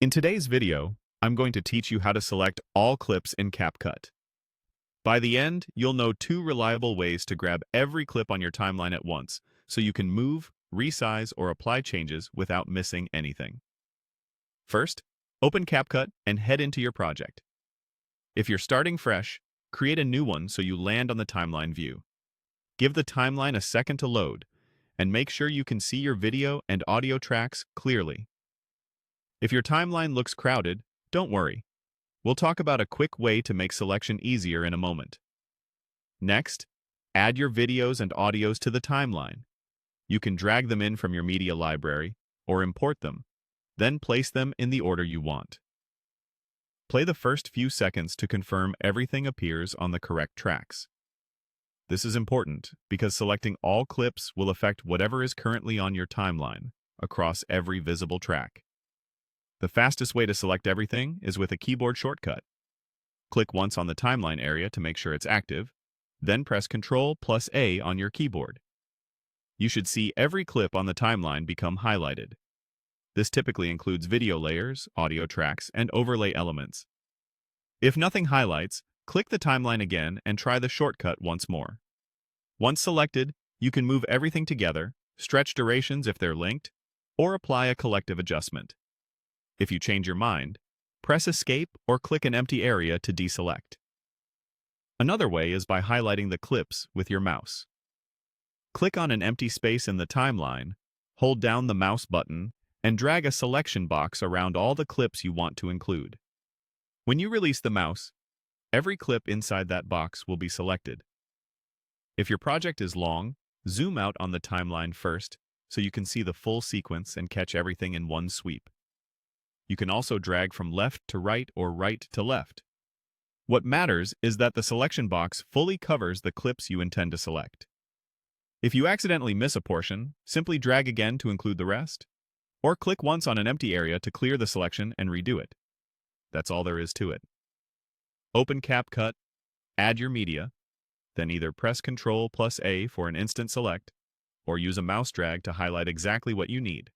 In today's video, I'm going to teach you how to select all clips in CapCut. By the end, you'll know two reliable ways to grab every clip on your timeline at once, so you can move, resize, or apply changes without missing anything. First, open CapCut and head into your project. If you're starting fresh, create a new one so you land on the timeline view. Give the timeline a second to load, and make sure you can see your video and audio tracks clearly. If your timeline looks crowded, don't worry. We'll talk about a quick way to make selection easier in a moment. Next, add your videos and audios to the timeline. You can drag them in from your media library or import them, then place them in the order you want. Play the first few seconds to confirm everything appears on the correct tracks. This is important because selecting all clips will affect whatever is currently on your timeline across every visible track. The fastest way to select everything is with a keyboard shortcut. Click once on the timeline area to make sure it's active, then press Ctrl+A on your keyboard. You should see every clip on the timeline become highlighted. This typically includes video layers, audio tracks, and overlay elements. If nothing highlights, click the timeline again and try the shortcut once more. Once selected, you can move everything together, stretch durations if they're linked, or apply a collective adjustment. If you change your mind, press Escape or click an empty area to deselect. Another way is by highlighting the clips with your mouse. Click on an empty space in the timeline, hold down the mouse button, and drag a selection box around all the clips you want to include. When you release the mouse, every clip inside that box will be selected. If your project is long, zoom out on the timeline first so you can see the full sequence and catch everything in one sweep. You can also drag from left to right or right to left. What matters is that the selection box fully covers the clips you intend to select. If you accidentally miss a portion, simply drag again to include the rest, or click once on an empty area to clear the selection and redo it. That's all there is to it. Open CapCut, add your media, then either press Ctrl+A for an instant select, or use a mouse drag to highlight exactly what you need.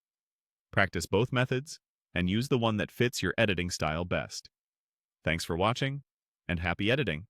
Practice both methods, and use the one that fits your editing style best. Thanks for watching, and happy editing!